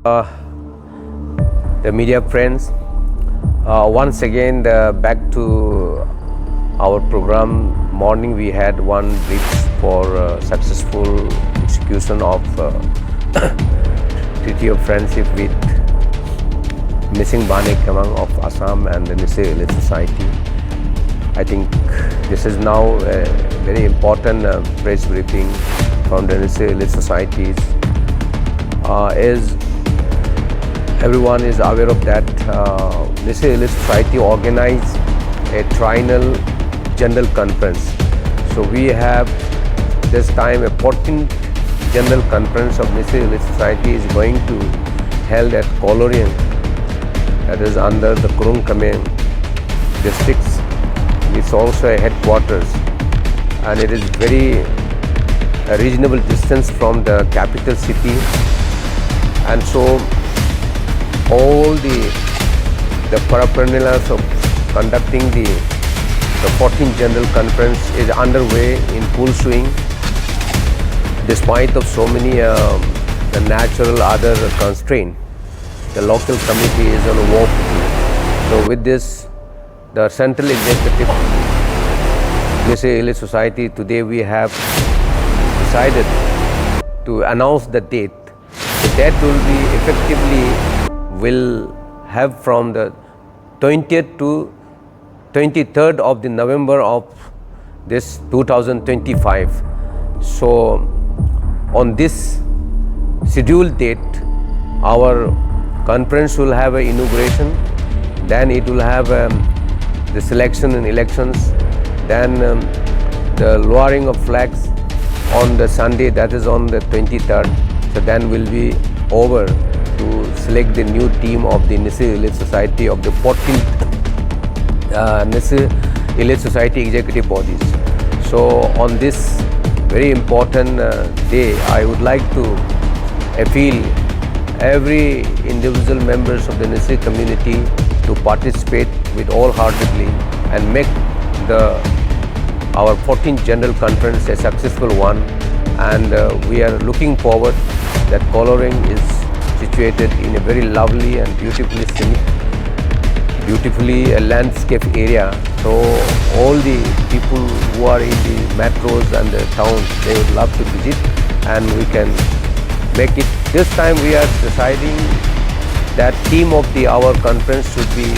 The media friends, once again back to our program. Morning we had one brief for successful execution of treaty of friendship with missing Bane Kamang of Assam and the Nisei Elite Society. I think this is now a very important press briefing from the Nisei Elite Societies. As everyone is aware of that, Nisei Elite Society organized a triennial general conference. So we have this time a 14th general conference of Nisei Elite Society is going to held at Koloriang, that is under the Kurung Kame districts. It's also a headquarters and it is very a reasonable distance from the capital city, and so all the paraphernalia of conducting the 14th General Conference is underway in full swing, despite of so many the natural other constraint. The local committee is on walk. So with this, the Central Executive Nisei Elite Society, today we have decided to announce the date. The date will be effectively will have from the 20th to 23rd of the November of this 2025. So on this scheduled date, our conference will have an inauguration, then it will have the selection and elections, then the lowering of flags on the Sunday, that is on the 23rd. So then will be over to select the new team of the Nisei Elite Society of the 14th Nisei Elite Society executive bodies. So on this very important day, I would like to appeal every individual members of the Nisei community to participate with all-heartedly and make our 14th General Conference a successful one. And we are looking forward that Koloriang is situated in a very lovely and beautifully landscape area. So all the people who are in the metros and the towns, they would love to visit, and we can make it. This time we are deciding that theme of our conference should be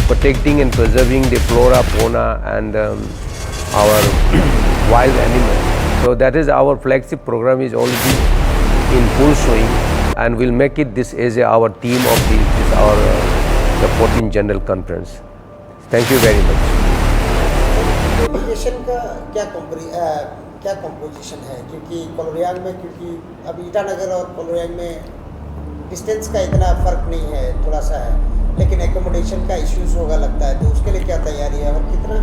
protecting and preserving the flora, fauna and our wild animals. So that is our flagship program is already in full swing, and we'll make it this as our theme of the 14th General Conference. Thank you very much. Delegation का क्या composition है, क्योंकि कोलोरियांग में, क्योंकि अब ईटानगर और कोलोरियांग में distance का इतना फ़र्क नहीं है, थोड़ा सा है, लेकिन एकोमोडेशन का इश्यूज होगा लगता है, तो उसके लिए क्या तैयारी है और कितना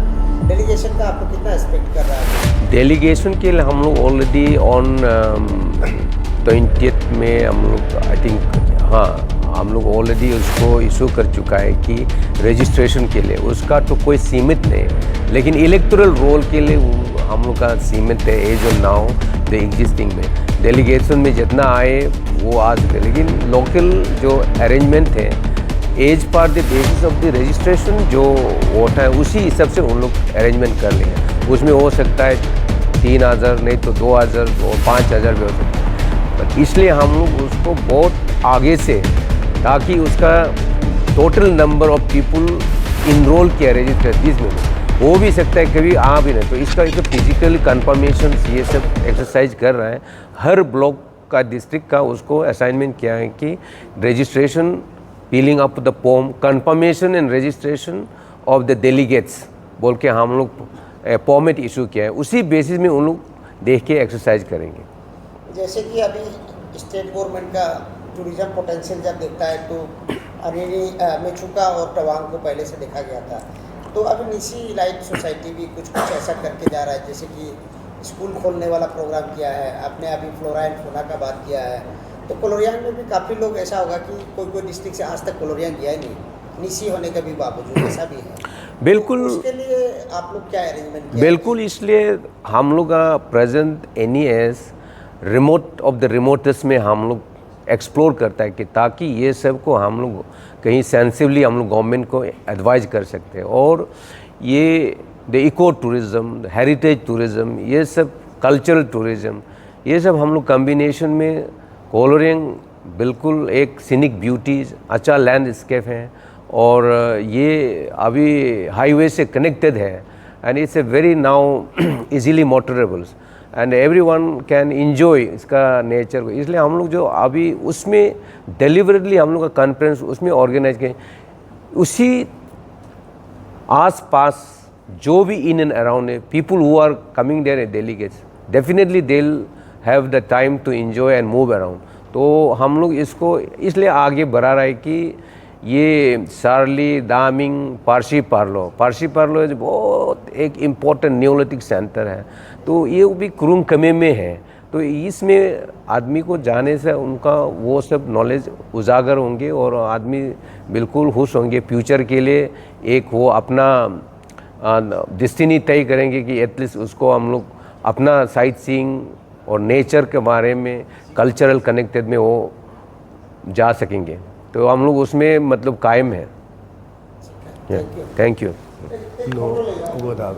डेलीगेशन का आपको कितना एक्सपेक्ट कर रहा है? डेलीगेशन के लिए हम लोग ऑलरेडी ऑन 20th में हम लोग आई थिंक हम लोग ऑलरेडी उसको इशू कर चुका है कि रजिस्ट्रेशन के लिए उसका तो कोई सीमित नहीं है, लेकिन इलेक्टोरल रोल के लिए हम लोग का सीमित है as on now the existing में। डेलीगेशन में जितना आए वो आ सके, लेकिन लोकल जो अरेंजमेंट है as per the basis of the registration जो वोट है उसी हिसाब से उन लोग अरेंजमेंट कर लेंगे। उसमें हो सकता है 3000 नहीं तो 2000 और 5000 भी हो सकता है, इसलिए हम लोग उसको बहुत आगे से, ताकि उसका total number of people enrol किया रजिस्टर दिस में हो भी सकता है, कभी आ भी नहीं, तो इसका एक फिजिकल कंफर्मेशन ये सब एक्सरसाइज कर रहा है। हर ब्लॉक का डिस्ट्रिक्ट का उसको असाइनमेंट किया है कि registration piling up the form confirmation and registration of the delegates बोल के हम लोग फॉर्मेट इशू किया है, उसी बेसिस में उन लोग देख के एक्सरसाइज करेंगे। जैसे कि अभी स्टेट गवर्नमेंट का टूरिज्म पोटेंशियल जब देखता है तो अरेरी मेचुका और तवांग को पहले से देखा गया था, तो अभी निसी इलाइट सोसाइटी भी कुछ ऐसा करके जा रहा है, जैसे कि स्कूल खोलने वाला प्रोग्राम किया है, आपने अभी फ्लोरा एंड फौना का बात किया है, तो कोलोरियांग में भी काफ़ी लोग ऐसा होगा कि कोई डिस्ट्रिक्ट से आज तक कोलोरियांग गया ही नहीं, निसी होने के भी बावजूद ऐसा भी है। बिल्कुल, तो उसके लिए आप लोग क्या अरेंजमेंट किया? बिल्कुल, इसलिए हम लोग present any as remote of the remotest में हम लोग एक्सप्लोर करता है कि ताकि ये सब को हम लोग कहीं सेंसिवली हम लोग गवर्नमेंट को एडवाइज कर सकते हैं। और ये the eco tourism, heritage tourism, ये सब कल्चरल टूरिज़्म, ये सब हम लोग कम्बिनेशन में कोलोरिंग बिल्कुल एक सीनिक ब्यूटीज़, अच्छा लैंडस्केप है और ये अभी हाईवे से कनेक्टेड है and it's a very now easily motorables and everyone can enjoy इसका नेचर को। इसलिए हम लोग जो अभी उसमें डिलीवरेटली हम लोग का कॉन्फ्रेंस उसमें ऑर्गेनाइज किए, उसी आस पास जो भी इन एंड अराउंड है people who are coming there delegates definitely they will have the time to enjoy and move around. तो हम लोग इसको इसलिए आगे बढ़ा रहा है कि ये सारली, दामिंग, पारसी पार्लो बहुत एक इम्पोर्टेंट न्यूलिथिक सेंटर है। तो ये भी कुरुंग कमे में है, तो इसमें आदमी को जाने से उनका वो सब नॉलेज उजागर होंगे और आदमी बिल्कुल खुश होंगे फ्यूचर के लिए। एक वो अपना डेस्टिनी तय करेंगे कि एटलीस्ट उसको हम लोग अपना साइट सीइंग और नेचर के बारे में कल्चरल कनेक्टेड में वो जा सकेंगे। तो हम लोग उसमें मतलब कायम है। Thank you. एक फोटो ले जाओ।